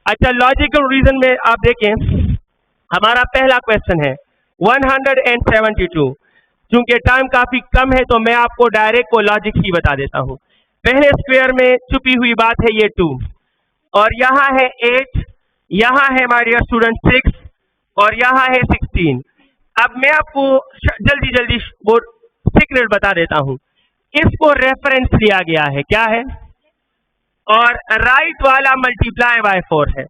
अच्छा, logical reason में आप देखें, हमारा पहला क्वेश्चन है 172। चूंकि टाइम काफी कम है तो मैं आपको डायरेक्ट को लॉजिक ही बता देता हूं। पहले स्क्वायर में छुपी हुई बात है ये 2, और यहाँ है 8, यहाँ है माय डियर स्टूडेंट 6, और यहाँ है 16। अब मैं आपको जल्दी जल्दी वो सीक्रेट बता देता हूं। इसको रेफरेंस लिया गया है, क्या है, और राइट वाला मल्टीप्लाई बाय 4 है,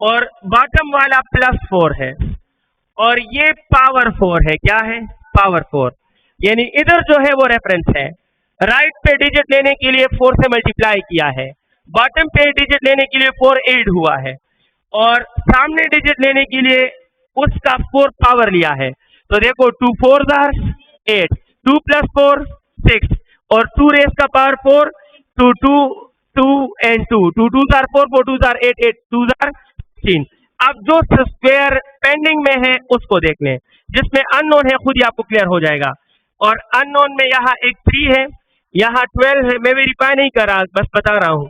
और बॉटम वाला +4 है, और ये पावर 4 है। क्या है? पावर 4। यानी इधर जो है वो रेफरेंस है। राइट पे डिजिट लेने के लिए 4 से मल्टीप्लाई किया है, बॉटम पे डिजिट लेने के लिए 4 ऐड हुआ है, और सामने डिजिट लेने के लिए उसका 4 पावर लिया है। तो देखो 2 4 आर 8, 2 + 4 6, और 2 रेज़ का power 4, 2 2 2 and 2, 2 2s are 4, 4 2s are 8, 8 2s are 16। अब जो स्क्वायर पेंडिंग में है उसको देख लें, जिसमें अननोन है, खुद ही आपको क्लियर हो जाएगा। और अननोन में यहाँ एक 3 है, यहाँ 12 है। मैं वेरीफाई नहीं कर रहा, बस बता रहा हूँ।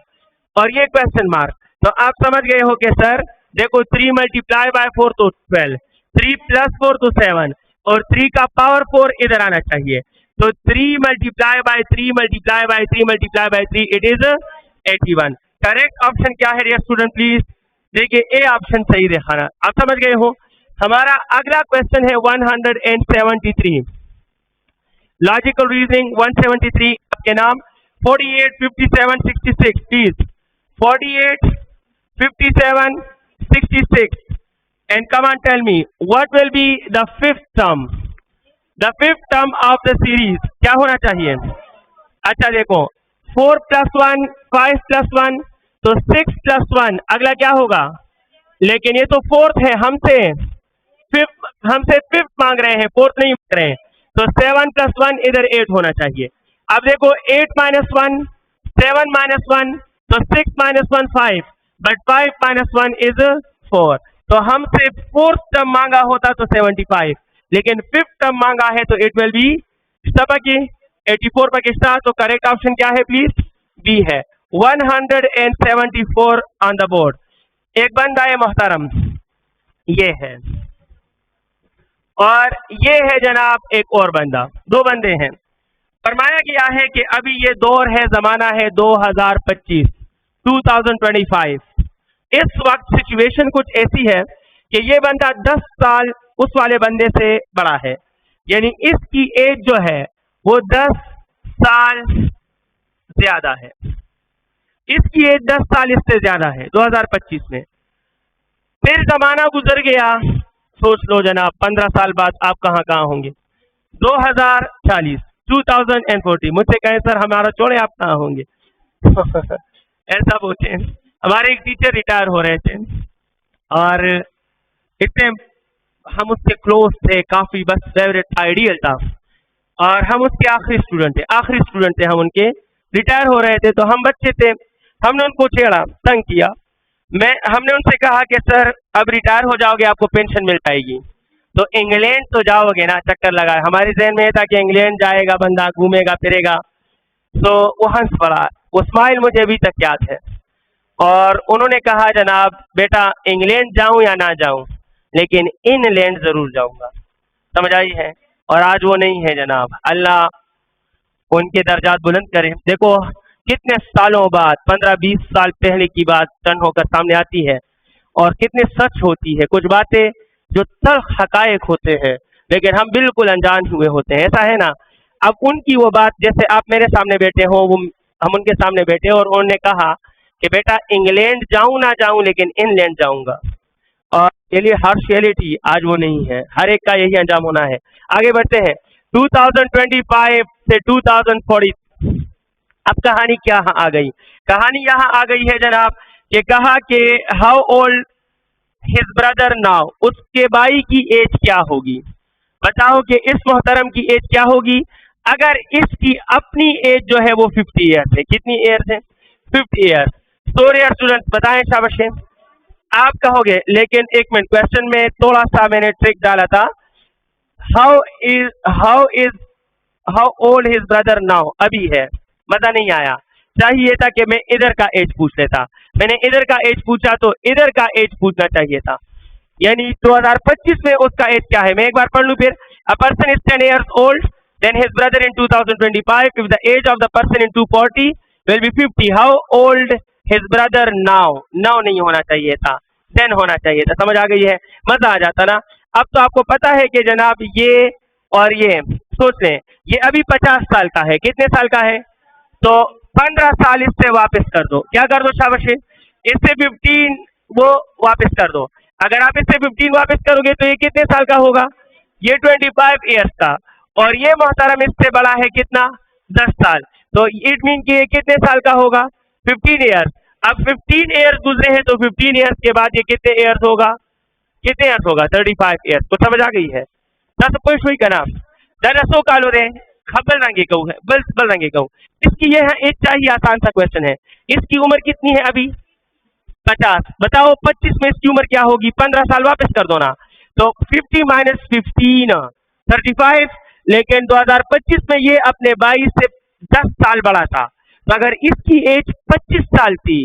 और ये क्वेश्चन मार्क, तो आप समझ गए हो कि सर देखो 3 × 4 तो 12, 3 + 4 तो 7, और 3 का पावर 4 इधर आना चाहिए। तो 3 × 3 × 3 × 3 इट इज 81। करेक्ट ऑप्शन क्या है डियर स्टूडेंट? प्लीज देखिए, ए ऑप्शन सही दिखाना। आप समझ गए हो। हमारा अगला क्वेश्चन है 173। लॉजिकल रीजनिंग 173 आपके नाम 48 57 66 please 48 57 66 and come on tell me what will be the fifth term of the series। क्या होना चाहिए? अच्छा देखो 4 + 1 5 + 1 तो 6 + 1 अगला क्या होगा? लेकिन ये तो 4th है, हमसे 5th मांग रहे हैं, 4th नहीं मांग रहे हैं। तो 7 + 1 इधर 8 होना चाहिए। अब देखो 8 - 1 7 - 1 तो 6 - 1 5, बट 5 - 1 इज 4। तो हमसे 4th टर्म मांगा होता तो 75, लेकिन 5th टर्म मांगा है तो इट विल बी 84 पाकिस्तान। तो करेक्ट ऑप्शन क्या है प्लीज? बी है 174 ऑन द बोर्ड। एक बंदा है मोहतरम, ये है, और ये है जनाब एक और बंदा, 2 बंदे हैं। फरमाया गया है कि अभी ये दौर है, जमाना है 2025 2025। इस वक्त सिचुएशन कुछ ऐसी है कि ये बंदा 10 साल उस वाले बंदे से बड़ा है, यानी इसकी एज जो है वो 10 साल ज्यादा है। इसकी एज 10 साल इससे ज्यादा है 2025 में। फिर जमाना गुजर गया, सोच लो जनाब 15 साल बाद आप कहाँ होंगे? 2040 2040। मुझसे कहें सर हमारा छोड़े आप कहाँ होंगे? ऐसा पूछे। हमारे एक टीचर रिटायर हो रहे थे, और इतने हम उसके क्लोज थे, काफी बस फेवरेट था, आइडियल था, और हम उसके आखिरी स्टूडेंट थे हम उनके। रिटायर हो रहे थे तो हम बच्चे थे, हमने उनको छेड़ा, तंग किया। हमने उनसे कहा कि सर अब रिटायर हो जाओगे, आपको पेंशन मिल पाएगी, तो इंग्लैंड तो जाओगे ना, चक्कर लगा। हमारे जहन में था कि इंग्लैंड जाएगा बंदा, घूमेगा फिरेगा। तो वो हंस पड़ा, वो स्माइल मुझे अभी तक याद है। और उन्होंने कहा जनाब बेटा इंग्लैंड जाऊं या ना जाऊं, लेकिन इनलैंड जरूर जाऊंगा। समझ आई है? और आज वो नहीं है जनाब, अल्लाह उनके दर्जात बुलंद करे। देखो कितने सालों बाद, 15-20 साल पहले की बात टर्न होकर सामने आती है, और कितने सच होती है। कुछ बातें जो तल्ख हकायक होते हैं, लेकिन हम बिल्कुल अनजान हुए होते हैं, ऐसा है ना। अब उनकी वो बात, जैसे आप मेरे सामने बैठे हो, वो हम उनके सामने बैठे, और उन्होंने कहा कि बेटा इंग्लैंड जाऊं ना जाऊं, लेकिन इनलैंड जाऊंगा। और ये लिए हार्श रियलिटी आज वो नहीं है, हर एक का यही अंजाम होना है। आगे बढ़ते हैं 2025 से 2040। अब कहानी क्या आ गई? कहानी यहाँ आ गई है जनाब कि कहा कि how old his brother now, उसके भाई की एज क्या होगी? बताओ कि इस मोहतरम की एज क्या होगी अगर इसकी अपनी एज जो है वो 50 ईयर्स है। कितनी ईयर्स है? 50 ईयर्स। सो डियर स्टूडेंट्स बताएं, शाबाश। आप कहोगे लेकिन एक मिनट, क्वेश्चन में थोड़ा सा मैंने ट्रिक डाला था। How old his brother now, अभी है, मजा नहीं आया। चाहिए था कि मैं इधर का एज पूछ लेता, मैंने इधर का एज पूछा तो इधर का एज पूछना चाहिए था। यानी 2025 में उसका एज क्या है, मैं एक बार पढ़ लूं फिर। A person is 10 years old, then his brother in 2025, if the age of the person in 240 will be 50, how old his brother now? now नहीं होना चाहिए था, then होना चाहिए था। समझ आ गई है, मजा आ जाता ना। अब तो आपको पता है कि जनाब ये और ये सोच लें, ये अभी 50 साल का है, कितने साल का है? तो 15 साल इससे वापस कर दो, क्या कर दो शाबाश, इससे 15 वो वापस कर दो। अगर आप इससे 15 वापस करोगे तो ये कितने साल का होगा? ये 25 ईयर्स का, और ये मोहतरम इससे बड़ा है कितना? 10 साल। तो इट मीन कि ये कितने साल का होगा? 15 ईयर्स। अब 15 ईयर्स गुजरे हैं तो 15 ईयर्स के बाद ये कितने ईयर्स होगा? कितने ईयर्स होगा? 35 ईयर्स। तो समझ आ गई है? दस कोई शुई का नाम दरसो कालो रे खबल रंगे कहूँ है, बल रंगे कहूँ। इसकी ये है एक चाहिए आसान सा क्वेश्चन है। इसकी उम्र कितनी है अभी? 50। बताओ 25 में इसकी उम्र क्या होगी? 15 साल वापस कर दो ना। तो 50 माइनस 15 35। लेकिन 2025 में ये अपने 22 से 10 साल बड़ा था। तो अगर इसकी एज 25 साल थी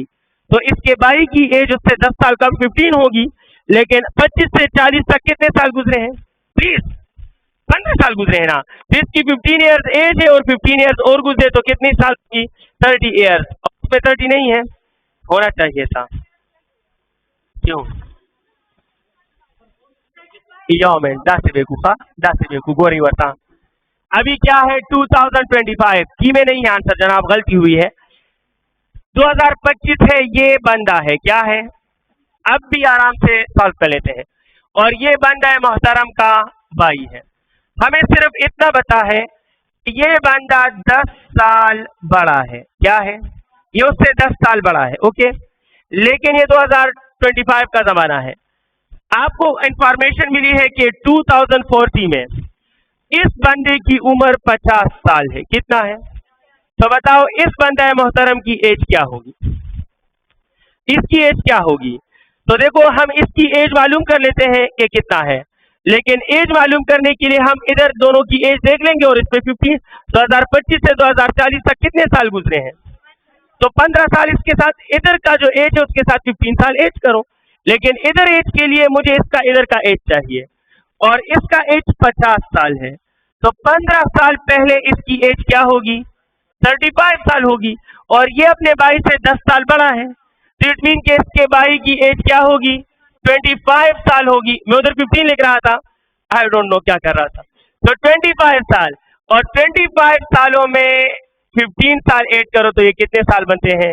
तो इसके भाई की एज उससे 10 साल कम 15 होगी। लेकिन 25 से 40 तक कितने साल गुजरे हैं? प्लीज 15 साल गुजरे हैं ना। तो इसकी 15 ईयर्स एज है और 15 ईयर्स और गुजरे तो कितनी साल की? 30 ईयर्स। उसमें 30 नहीं है, होना चाहिए था। क्यों? में 10 बेकूफा गोरी वर्ता। अभी क्या है? 2025 की में नहीं है आंसर जनाब, गलती हुई है। 2025 है, ये बंदा है, क्या है? अब भी आराम से सॉल्व कर लेते हैं। और ये बंदा है मोहतरम का भाई है। हमें सिर्फ इतना बता है कि ये बंदा 10 साल बड़ा है, क्या है? ये उससे 10 साल बड़ा है, ओके। लेकिन ये 2025 का जमाना है। आपको इंफॉर्मेशन मिली है कि 2040 में इस बंदे की उम्र 50 साल है, कितना है? तो बताओ इस बंदा मोहतरम की एज क्या होगी? इसकी एज क्या होगी? तो देखो हम इसकी एज मालूम कर लेते हैं कि कितना है। लेकिन एज मालूम करने के लिए हम इधर दोनों की एज देख लेंगे और इस पे 50 2025 से 2040 तक कितने साल गुजरे हैं? तो 15 साल इसके साथ इधर का जो एज है उसके साथ 15 साल एज करो। लेकिन इधर एज के लिए मुझे इसका इधर का एज चाहिए और इसका एज 50 साल है। तो 15 साल पहले इसकी एज क्या होगी? 35 साल होगी। और ये अपने भाई से 10 साल बड़ा है। तो इट मीन के इसके भाई की एज क्या होगी? 25 साल होगी। मैं उधर 15 लिख रहा था, आई डोंट नो क्या कर रहा था। तो 25 साल, और 25 सालों में 15 साल ऐड करो तो ये कितने साल बनते हैं?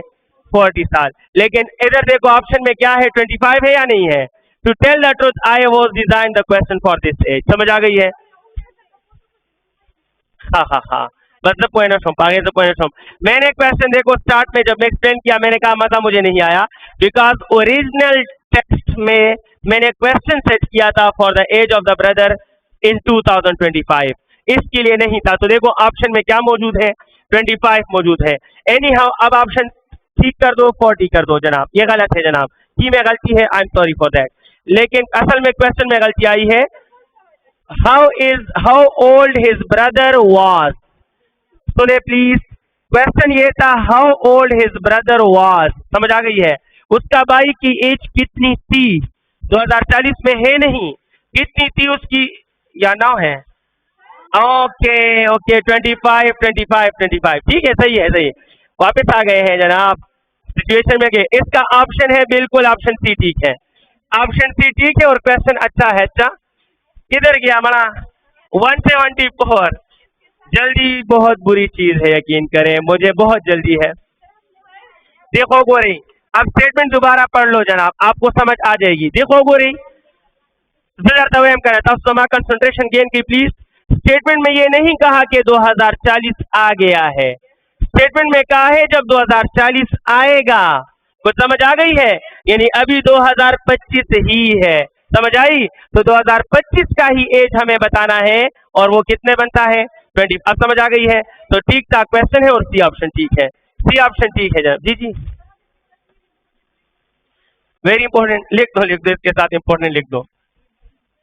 40 साल। लेकिन इधर देखो ऑप्शन में क्या है? 25 है या नहीं है? To tell the truth I was design the question for this age. समझ आ गई है? हाँ मतलब पॉइंट ऑफ आगे से पॉइंट ऑफ। मैंने क्वेश्चन देखो स्टार्ट में जब मैं एक्सप्लेन किया मैंने कहा मजा मुझे नहीं आया, बिकॉज ओरिजिनल टेक्स्ट में मैंने क्वेश्चन सेट किया था for the age of the brother in 2025, इसके लिए नहीं था। तो देखो ऑप्शन में क्या मौजूद है? 25 मौजूद है। एनी हाउ अब ऑप्शन ठीक कर दो, 40 कर दो जनाब। ये गलत है जनाब, की में गलती है, I am sorry for that. लेकिन असल में क्वेश्चन में गलती आई है। How old his brother was. सुने प्लीज, क्वेश्चन ये था how old his brother was. समझ आ गई है? उसका भाई की एज कितनी थी? 2040 में है नहीं, कितनी थी उसकी या नाउ है? ओके 25 ठीक है, सही है, सही। वापस आ गए हैं जनाब सिचुएशन में गए। इसका ऑप्शन है बिल्कुल ऑप्शन सी ठीक है, ऑप्शन सी ठीक है और क्वेश्चन अच्छा है। अच्छा किधर गया मना? 174। जल्दी बहुत बुरी चीज है, यकीन करें मुझे बहुत जल्दी है। देखो गोरी, अब स्टेटमेंट दोबारा पढ़ लो जनाब, आपको समझ आ जाएगी। देखो गोरी कंसंट्रेशन गेन की प्लीज। स्टेटमेंट में ये नहीं कहा कि 2040 आ गया है, स्टेटमेंट में कहा है जब 2040 आएगा। कुछ समझ आ गई है? यानी अभी 2025 ही है, समझ आई? तो 2025 का ही एज हमें बताना है और वो कितने बनता है? 20। अब समझ आ गई है? तो ठीक ठाक क्वेश्चन है और सी ऑप्शन ठीक है, सी ऑप्शन ठीक है जनाब। जी जी वेरी इंपॉर्टेंट, लिख दो इसके साथ इंपॉर्टेंट लिख दो।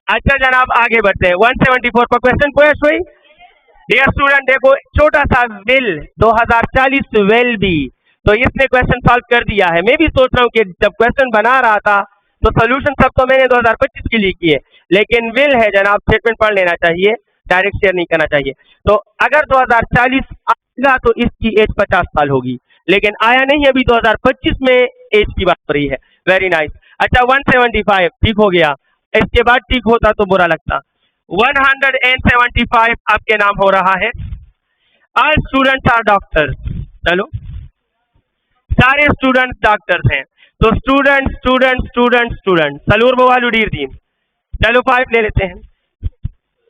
अच्छा जनाब आगे बढ़ते हैं। 174 पर क्वेश्चन पुश हुई। डियर स्टूडेंट देखो छोटा सा विल 2040 विल बी तो इसने क्वेश्चन सॉल्व कर दिया है। मैं भी सोच रहा हूँ कि जब क्वेश्चन बना रहा था तो सोल्यूशन सब तो मैंने 2025 के लिए किए, लेकिन विल है जनाब, स्टेटमेंट पढ़ लेना चाहिए, डायरेक्ट शेयर नहीं करना चाहिए। तो अगर 2040 आएगा तो इसकी एज 50 साल होगी, लेकिन आया नहीं, अभी 2025 में एज की बात हो रही है। Very nice. अच्छा 175 ठीक हो गया, इसके बाद ठीक होता तो बुरा लगता। 175 आपके नाम हो रहा है। All students are doctors. चलो सारे स्टूडेंट्स डॉक्टर्स हैं, तो स्टूडेंट स्टूडेंट स्टूडेंट स्टूडेंट सलूर बवालू डीर दी। चलो 5 ले लेते हैं,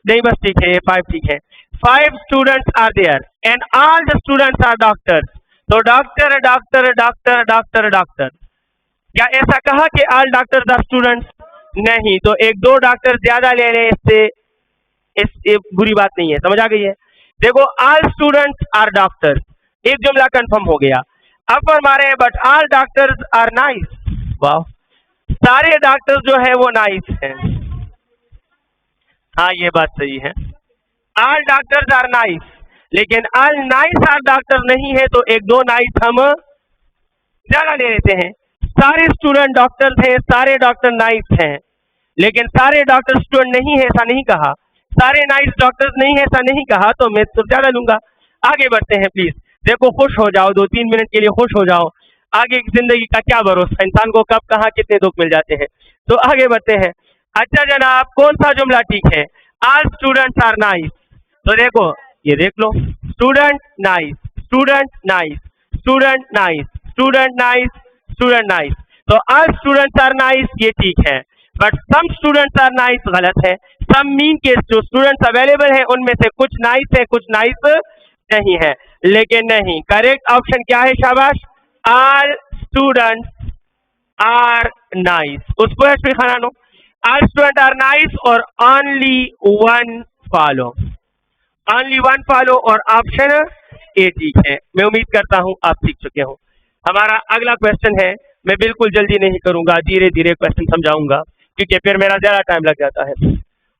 नहीं बस ठीक है, ये 5 ठीक है। 5 students are there and all the students are doctors. तो doctor doctor doctor doctor doctor, क्या ऐसा कहा कि ऑल डॉक्टर्स आर स्टूडेंट्स? नहीं, तो एक दो डॉक्टर ज्यादा ले लें, इससे बुरी बात नहीं है, समझ आ गई है। देखो ऑल स्टूडेंट्स आर डॉक्टर्स, एक जुमला कंफर्म हो गया। अब फरमा रहे हैं but all doctors are nice. वाह, सारे डॉक्टर्स जो है वो नाइस हैं। हाँ ये बात सही है, ऑल डॉक्टर्स आर नाइस, लेकिन ऑल नाइस आर डॉक्टर नहीं है, तो एक दो नाइस हम ज्यादा ले लेते हैं। सारे स्टूडेंट डॉक्टर्स हैं, सारे डॉक्टर नाइस हैं, लेकिन सारे डॉक्टर स्टूडेंट नहीं है ऐसा नहीं कहा, सारे नाइस डॉक्टर्स नहीं है ऐसा नहीं कहा, तो मैं तो ज्यादा लूंगा। आगे बढ़ते हैं प्लीज। देखो खुश हो जाओ, 2-3 मिनट के लिए खुश हो जाओ, आगे की जिंदगी का क्या भरोसा, इंसान को कब कहाँ कितने दुख मिल जाते हैं। तो आगे बढ़ते हैं। अच्छा जनाब, कौन सा जुमला ठीक है? All students are nice. तो देखो ये देख लो, student nice, student nice, student nice, student nice, student nice. तो ऑल स्टूडेंट्स आर नाइस ये ठीक है, but some students are nice गलत है। सम मीन के जो स्टूडेंट्स अवेलेबल हैं उनमें से कुछ नाइस है, कुछ नाइस नहीं है। लेकिन नहीं, करेक्ट ऑप्शन क्या है? शाबाश, ऑल स्टूडेंट्स आर नाइस। उसको एस खाना no, all student are nice और only one follow, only one follow, और ऑप्शन ए ठीक है। मैं उम्मीद करता हूं आप सीख चुके हो। हमारा अगला क्वेश्चन है, मैं बिल्कुल जल्दी नहीं करूंगा, धीरे धीरे क्वेश्चन समझाऊंगा क्योंकि फिर मेरा ज्यादा टाइम लग जाता है।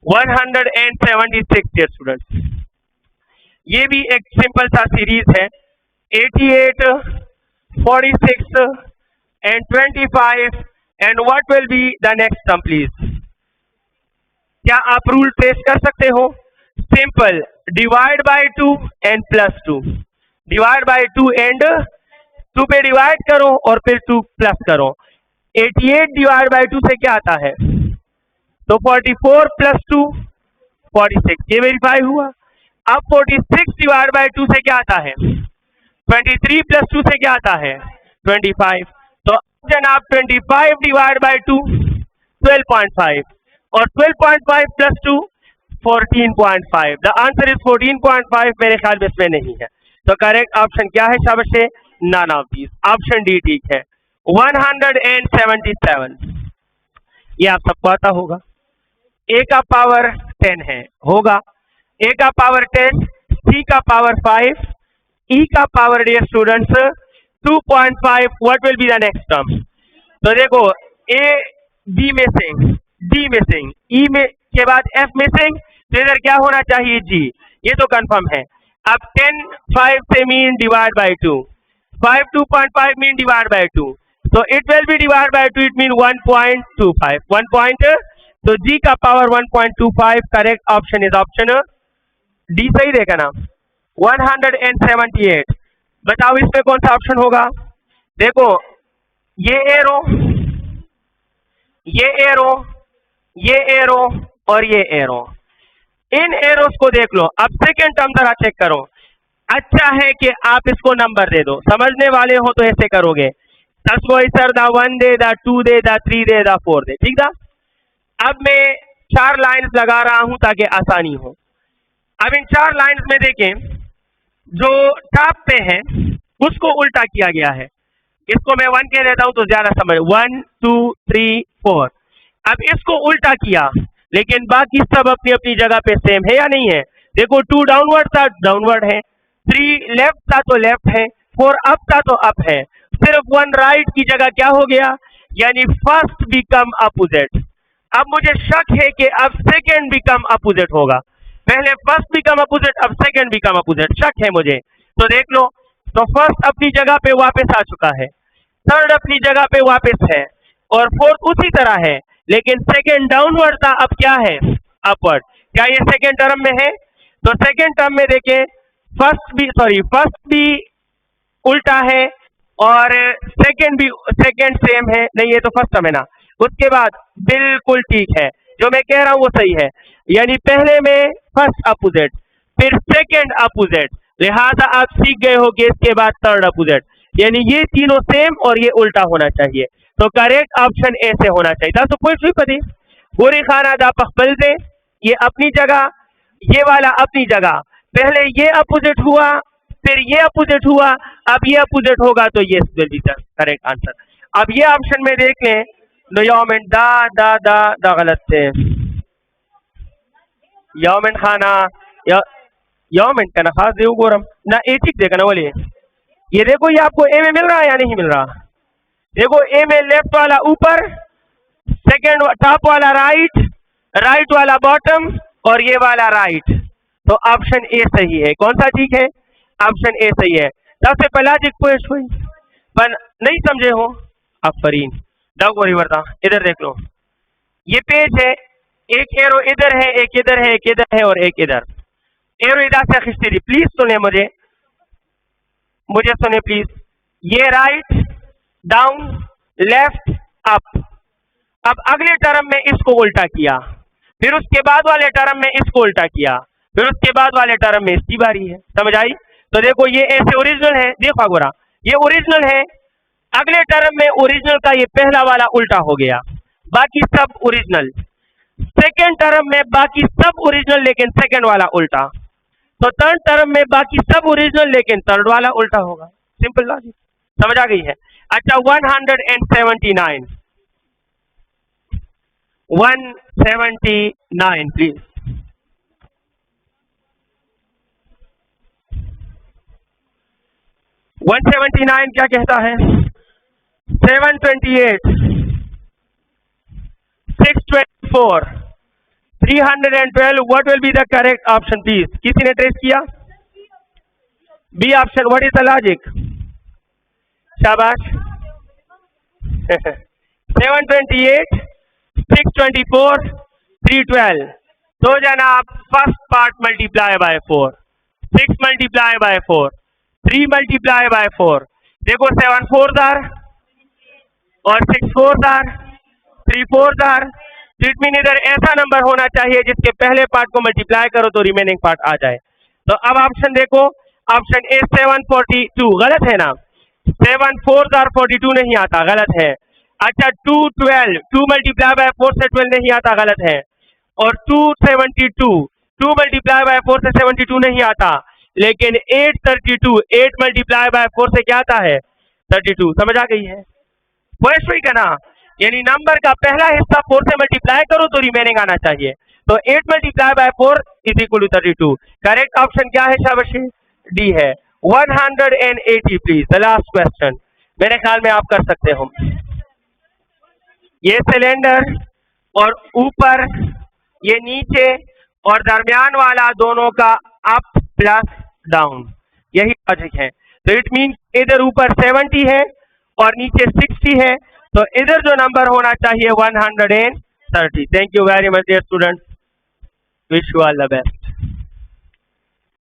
176 डियर स्टूडेंट्स, ये भी एक सिंपल सा सीरीज है। 88, 46 and 25 and what will be the next term please? क्या आप रूल ट्रेस कर सकते हो? Simple, divide by 2 and plus 2, divide by 2 and 2 पे डिवाइड करो और फिर 2 प्लस करो। 88 डिवाइड बाय 2 से क्या आता है? तो 44 प्लस 2 46, ये वेरीफाई हुआ। अब 46 डिवाइड बाय 2 से क्या आता है? 23 प्लस 2 से क्या आता है? 25। तो जनाब 25 डिवाइड बाय 2 12.5 और 12.5 प्लस 2 14.5। The answer is 14.5। मेरे ख्याल में इसमें नहीं है, तो करेक्ट ऑप्शन क्या है? शाबाश से none of these, option D ठीक है। 177, ये आप सबको आता होगा। ए का पावर 10 है, होगा ए का पावर 10, सी का पावर 5, ई का power dear students 2.5। What will be the next term? तो देखो A B missing, D missing, E में के बाद एफ मिसिंग, तो इधर क्या होना चाहिए? जी, ये तो कंफर्म है। अब 10 5 से mean divide by 2, 5 2.5 mean divide by 2, तो it will be divide by 2, it mean 1.25 1 point, तो जी का power 1.25। Correct option is option D, सही रहेगा ना? 178। बताओ इसमें कौन सा ऑप्शन होगा? देखो ये एरो, ये एरो, ये एरो और ये एरो, इन एरोस को देख लो। अब सेकेंड टर्म जरा चेक करो। अच्छा है कि आप इसको नंबर दे दो, समझने वाले हो तो ऐसे करोगे, 10 को सर दा 1 दे दा 2 दे दा 3 दे दा 4 दे, ठीक था। अब मैं 4 लाइन्स लगा रहा हूं ताकि आसानी हो। अब इन 4 लाइन्स में देखें, जो टॉप पे है उसको उल्टा किया गया है। इसको मैं 1 कह देता हूं तो ज्यादा समझ, 1 2 3 4। अब इसको उल्टा किया, लेकिन बाकी सब अपनी अपनी जगह पे सेम है या नहीं है? देखो 2 डाउनवर्ड था, डाउनवर्ड है, 3 लेफ्ट था तो लेफ्ट है, 4 अप था तो अप है, सिर्फ 1 राइट की जगह क्या हो गया? यानी फर्स्ट बिकम अपोजिट। अब मुझे शक है कि अब सेकेंड बिकम अपोजिट होगा। पहले फर्स्ट बिकम अपोजिट, अब सेकेंड बिकम अपोजिट, शक है मुझे। तो देख लो, तो फर्स्ट अपनी जगह पे वापस आ चुका है, थर्ड अपनी जगह पे वापस है, और फोर्थ उसी तरह है, लेकिन सेकेंड डाउनवर्ड था, अब क्या है, अपवर्ड। क्या ये सेकेंड टर्म में है? तो सेकेंड टर्म में देखें फर्स्ट भी उल्टा है और सेकेंड सेम है, नहीं ये तो फर्स्ट टर्म है ना। उसके बाद बिल्कुल ठीक है, जो मैं कह रहा हूं वो सही है, यानी पहले में फर्स्ट अपोजिट, फिर सेकेंड अपोजिट, लिहाजा आप सीख गए होंगे इसके बाद थर्ड अपोजिट, यानी ये तीनों सेम और ये उल्टा होना चाहिए। तो करेक्ट ऑप्शन ए से होना चाहिए। दासो कोई पति बुरी खाना दा पखबल दे, ये अपनी जगह, ये वाला अपनी जगह, पहले ये अपोजिट हुआ, फिर ये अपोजिट हुआ, अब ये अपोजिट होगा, तो ये will be the correct answer. अब ये ऑप्शन में देख लें, नो यौमिन दा दा दा दा गलत थे, यौमिन खाना यौमिन का नखास देव गोरम ना एटिक देखा ना बोलिए। ये देखो, ये आपको ए में मिल रहा है या नहीं मिल रहा? देखो ए में लेफ्ट वाला ऊपर, सेकंड टॉप वाला राइट, राइट वाला बॉटम और ये वाला राइट, तो ऑप्शन ए सही है। कौन सा ठीक है? ऑप्शन ए सही है। सबसे पहलाजिक पोस्ट हुई पर नहीं समझे हो अफरीन डग वर्ता, इधर देख लो, ये पेज है, एक एरो इधर है, एक इधर है, एक इधर है और एक इधर, एरो इधर से खिंचती थी, प्लीज सुने मुझे सुने प्लीज। ये राइट डाउन लेफ्ट अप, अब अगले टर्म में इसको उल्टा किया, फिर उसके बाद वाले टर्म में इसको उल्टा किया, फिर उसके बाद वाले टर्म में इसकी बारी है। समझ आई? तो देखो ये ऐसे ओरिजिनल है, देखो अगोरा ये ओरिजिनल है, अगले टर्म में ओरिजिनल का ये पहला वाला उल्टा हो गया, बाकी सब ओरिजिनल। सेकेंड टर्म में बाकी सब ओरिजिनल लेकिन सेकेंड वाला उल्टा, तो थर्ड टर्म में बाकी सब ओरिजिनल लेकिन थर्ड वाला उल्टा होगा। सिंपल लॉजिक, समझ आ गई है? अच्छा 179 प्लीज। 179 क्या कहता है? 728 624 312, what will be the correct option please? किसी ने ट्रेस किया? B option, what is the logic? शाबाश 728 624 312, तो जनाब first part multiply by 4, 6 multiply by 4, 3 multiply by 4, देखो 7 4 दार और 6 4 दार, 3 4 दार, इट मीन इधर ऐसा नंबर होना चाहिए जिसके पहले पार्ट को मल्टीप्लाई करो तो रिमेनिंग पार्ट आ जाए। तो अब ऑप्शन देखो, ऑप्शन ए 742 गलत है ना, 7 4 दार 42 नहीं आता, गलत है। अच्छा 2 12, 2 मल्टीप्लाई बाय 4 से 12 नहीं आता, गलत है। और 272, 2 मल्टीप्लाई बाय 4 से 72 नहीं आता, लेकिन 832, 8 मल्टीप्लाई बाय 4 से क्या आता है? 32। समझ आ गई है? वही का ना, यानी नंबर का पहला हिस्सा 4 से मल्टीप्लाई करो तो रिमेनिंग आना चाहिए। तो 8 multiply by 4 is equal to 32। Correct option क्या है शाबाशी? डी है। 180 प्लीज, द लास्ट क्वेश्चन, मेरे ख्याल में आप कर सकते हो। ये सिलेंडर और ऊपर ये नीचे और दरमियान वाला दोनों का अप प्लस डाउन, यही लॉजिक है। तो इट मीन इधर ऊपर 70 है और नीचे 60 है, तो इधर जो नंबर होना चाहिए 130। Thank you very much dear student, wish you all the best.